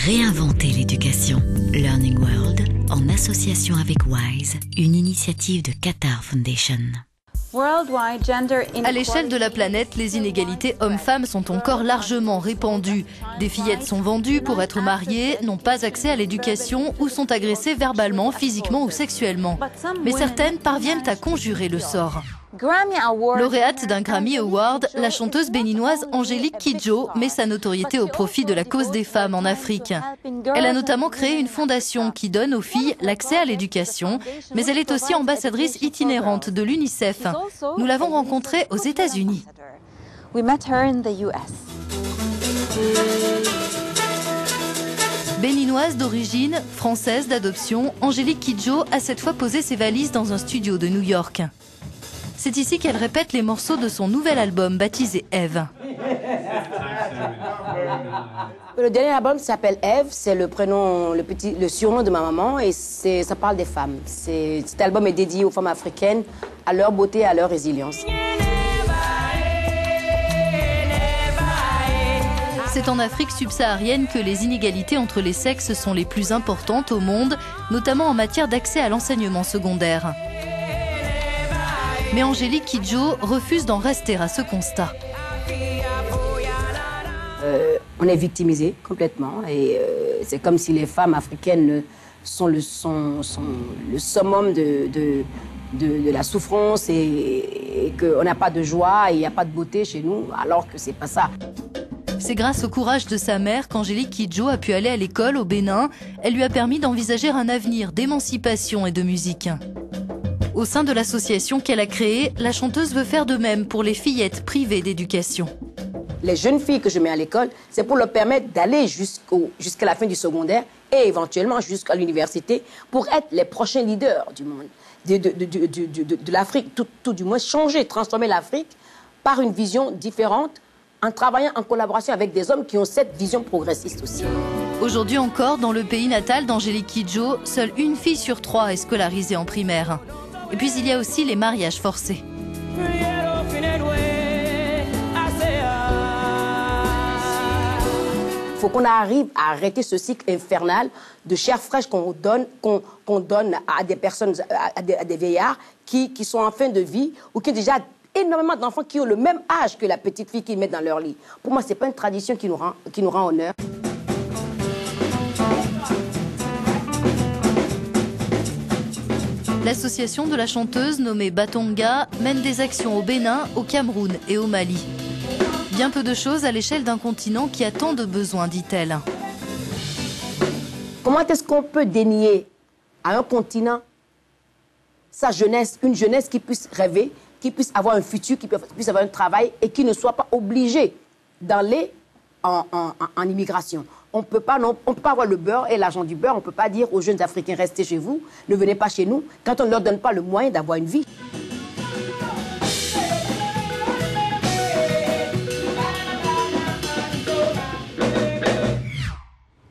Réinventer l'éducation. Learning World, en association avec WISE, une initiative de Qatar Foundation. À l'échelle de la planète, les inégalités hommes-femmes sont encore largement répandues. Des fillettes sont vendues pour être mariées, n'ont pas accès à l'éducation ou sont agressées verbalement, physiquement ou sexuellement. Mais certaines parviennent à conjurer le sort. Lauréate d'un Grammy Award, la chanteuse béninoise Angélique Kidjo met sa notoriété au profit de la cause des femmes en Afrique. Elle a notamment créé une fondation qui donne aux filles l'accès à l'éducation, mais elle est aussi ambassadrice itinérante de l'UNICEF. Nous l'avons rencontrée aux États-Unis. Béninoise d'origine, française d'adoption, Angélique Kidjo a cette fois posé ses valises dans un studio de New York. C'est ici qu'elle répète les morceaux de son nouvel album baptisé Eve. Le dernier album s'appelle Eve, c'est le surnom de ma maman et ça parle des femmes. Cet album est dédié aux femmes africaines, à leur beauté et à leur résilience. C'est en Afrique subsaharienne que les inégalités entre les sexes sont les plus importantes au monde, notamment en matière d'accès à l'enseignement secondaire. Mais Angélique Kidjo refuse d'en rester à ce constat. On est victimisé complètement et c'est comme si les femmes africaines sont le summum de la souffrance et qu'on n'a pas de joie et il n'y a pas de beauté chez nous, alors que c'est pas ça. C'est grâce au courage de sa mère qu'Angélique Kidjo a pu aller à l'école au Bénin. Elle lui a permis d'envisager un avenir d'émancipation et de musique. Au sein de l'association qu'elle a créée, la chanteuse veut faire de même pour les fillettes privées d'éducation. Les jeunes filles que je mets à l'école, c'est pour leur permettre d'aller jusqu'à la fin du secondaire et éventuellement jusqu'à l'université pour être les prochains leaders du monde, de l'Afrique, tout du moins changer, transformer l'Afrique par une vision différente en travaillant en collaboration avec des hommes qui ont cette vision progressiste aussi. Aujourd'hui encore, dans le pays natal d'Angélique Kidjo, seule une fille sur 3 est scolarisée en primaire. Et puis il y a aussi les mariages forcés. Il faut qu'on arrive à arrêter ce cycle infernal de chair fraîche qu'on donne à des personnes, à des vieillards qui sont en fin de vie ou qui ont déjà énormément d'enfants qui ont le même âge que la petite fille qu'ils mettent dans leur lit. Pour moi, ce n'est pas une tradition qui nous rend honneur. L'association de la chanteuse nommée Batonga mène des actions au Bénin, au Cameroun et au Mali. Bien peu de choses à l'échelle d'un continent qui a tant de besoins, dit-elle. Comment est-ce qu'on peut dénier à un continent sa jeunesse, une jeunesse qui puisse rêver, qui puisse avoir un futur, qui puisse avoir un travail et qui ne soit pas obligé d'aller en immigration. On ne peut pas avoir le beurre et l'argent du beurre. On ne peut pas dire aux jeunes Africains, restez chez vous, ne venez pas chez nous, quand on ne leur donne pas le moyen d'avoir une vie.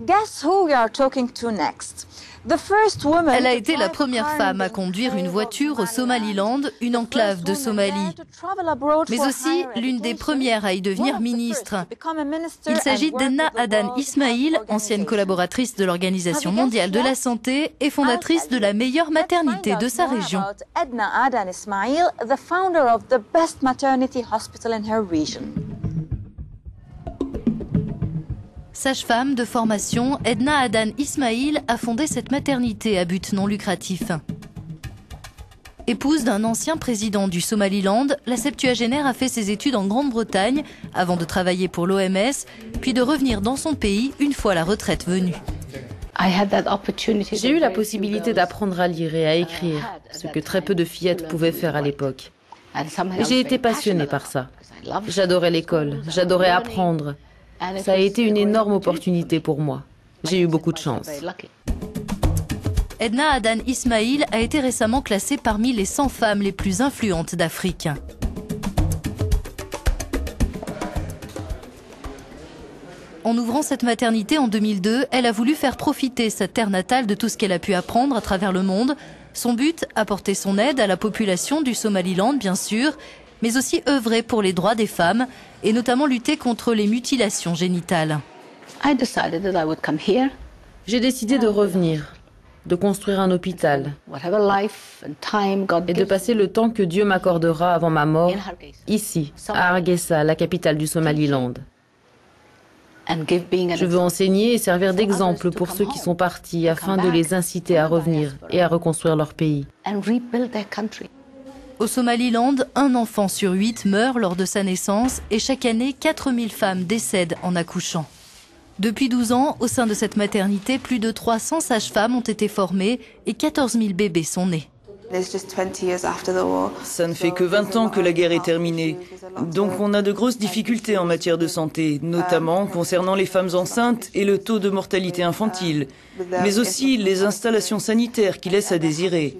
Guess who we are talking to next? Elle a été la première femme à conduire une voiture au Somaliland, une enclave de Somalie, mais aussi l'une des premières à y devenir ministre. Il s'agit d'Edna Adan Ismail, ancienne collaboratrice de l'Organisation mondiale de la santé et fondatrice de la meilleure maternité de sa région. Edna Adan Ismail, the founder of the best maternity hospital in her region. Sage-femme de formation, Edna Adan Ismail a fondé cette maternité à but non lucratif. Épouse d'un ancien président du Somaliland, la septuagénaire a fait ses études en Grande-Bretagne avant de travailler pour l'OMS, puis de revenir dans son pays une fois la retraite venue. J'ai eu la possibilité d'apprendre à lire et à écrire, ce que très peu de fillettes pouvaient faire à l'époque. J'ai été passionnée par ça. J'adorais l'école, j'adorais apprendre. Ça a été une énorme opportunité pour moi. J'ai eu beaucoup de chance. Edna Adan Ismail a été récemment classée parmi les 100 femmes les plus influentes d'Afrique. En ouvrant cette maternité en 2002, elle a voulu faire profiter sa terre natale de tout ce qu'elle a pu apprendre à travers le monde. Son but, apporter son aide à la population du Somaliland, bien sûr, mais aussi œuvrer pour les droits des femmes et notamment lutter contre les mutilations génitales. J'ai décidé de revenir, de construire un hôpital et de passer le temps que Dieu m'accordera avant ma mort, ici, à Hargeisa, la capitale du Somaliland. Je veux enseigner et servir d'exemple pour ceux qui sont partis afin de les inciter à revenir et à reconstruire leur pays. Au Somaliland, un enfant sur 8 meurt lors de sa naissance et chaque année, 4000 femmes décèdent en accouchant. Depuis 12 ans, au sein de cette maternité, plus de 300 sages-femmes ont été formées et 14 000 bébés sont nés. Ça ne fait que 20 ans que la guerre est terminée. Donc on a de grosses difficultés en matière de santé, notamment concernant les femmes enceintes et le taux de mortalité infantile, mais aussi les installations sanitaires qui laissent à désirer.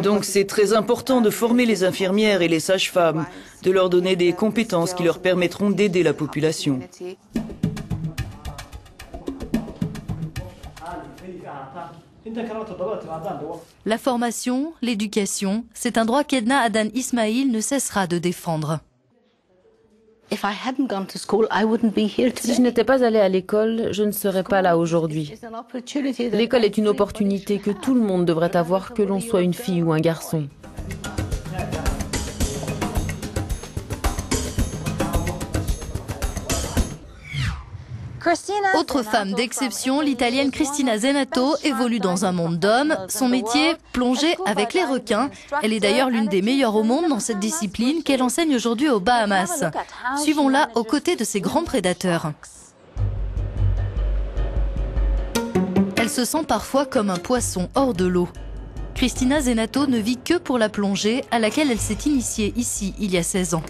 Donc c'est très important de former les infirmières et les sages-femmes, de leur donner des compétences qui leur permettront d'aider la population. La formation, l'éducation, c'est un droit qu'Edna Adan Ismail ne cessera de défendre. Si je n'étais pas allée à l'école, je ne serais pas là aujourd'hui. L'école est une opportunité que tout le monde devrait avoir, que l'on soit une fille ou un garçon. Autre femme d'exception, l'italienne Cristina Zenato évolue dans un monde d'hommes. Son métier, plonger avec les requins. Elle est d'ailleurs l'une des meilleures au monde dans cette discipline qu'elle enseigne aujourd'hui aux Bahamas. Suivons-la aux côtés de ces grands prédateurs. Elle se sent parfois comme un poisson hors de l'eau. Cristina Zenato ne vit que pour la plongée à laquelle elle s'est initiée ici il y a 16 ans.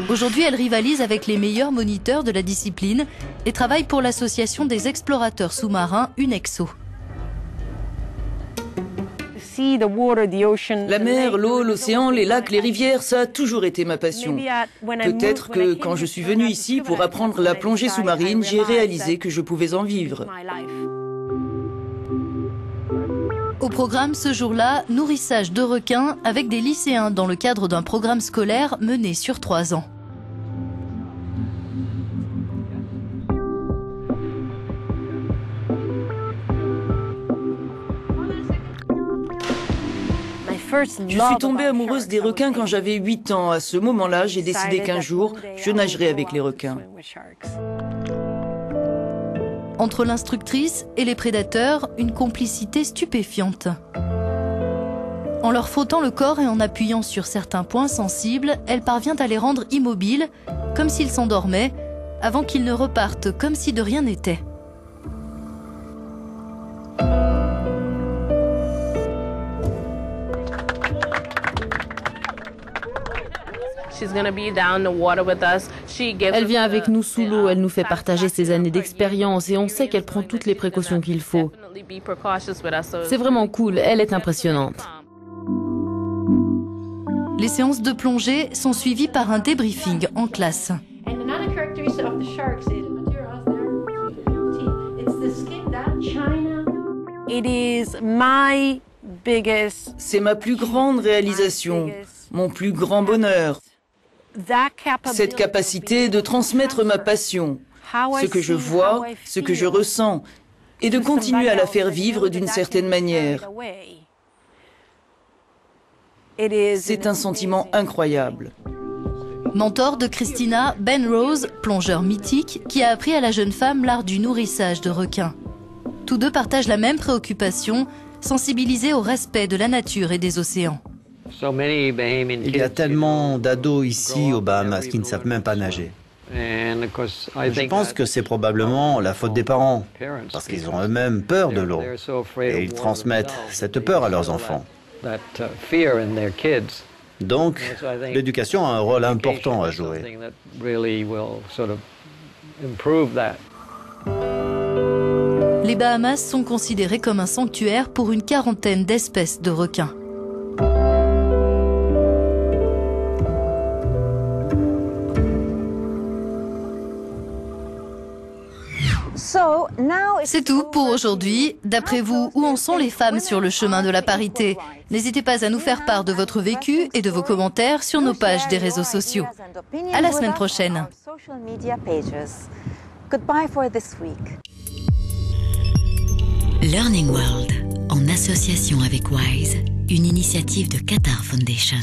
Aujourd'hui, elle rivalise avec les meilleurs moniteurs de la discipline et travaille pour l'association des explorateurs sous-marins UNEXO. La mer, l'eau, l'océan, les lacs, les rivières, ça a toujours été ma passion. Peut-être que quand je suis venue ici pour apprendre la plongée sous-marine, j'ai réalisé que je pouvais en vivre. Au programme ce jour-là, nourrissage de requins avec des lycéens dans le cadre d'un programme scolaire mené sur 3 ans. Je suis tombée amoureuse des requins quand j'avais 8 ans. À ce moment-là, j'ai décidé qu'un jour, je nagerais avec les requins. Entre l'instructrice et les prédateurs, une complicité stupéfiante. En leur frottant le corps et en appuyant sur certains points sensibles, elle parvient à les rendre immobiles, comme s'ils s'endormaient, avant qu'ils ne repartent comme si de rien n'était. Elle vient avec nous sous l'eau, elle nous fait partager ses années d'expérience et on sait qu'elle prend toutes les précautions qu'il faut. C'est vraiment cool, elle est impressionnante. Les séances de plongée sont suivies par un débriefing en classe. C'est ma plus grande réalisation, mon plus grand bonheur. Cette capacité de transmettre ma passion, ce que je vois, ce que je ressens, et de continuer à la faire vivre d'une certaine manière. C'est un sentiment incroyable. Mentor de Christina, Ben Rose, plongeur mythique, qui a appris à la jeune femme l'art du nourrissage de requins. Tous deux partagent la même préoccupation, sensibiliser au respect de la nature et des océans. Il y a tellement d'ados ici aux Bahamas qui ne savent même pas nager. Je pense que c'est probablement la faute des parents, parce qu'ils ont eux-mêmes peur de l'eau, et ils transmettent cette peur à leurs enfants. Donc, l'éducation a un rôle important à jouer. Les Bahamas sont considérés comme un sanctuaire pour une quarantaine d'espèces de requins. C'est tout pour aujourd'hui. D'après vous, où en sont les femmes sur le chemin de la parité? N'hésitez pas à nous faire part de votre vécu et de vos commentaires sur nos pages des réseaux sociaux. À la semaine prochaine. Learning World, en association avec WISE, une initiative de Qatar Foundation.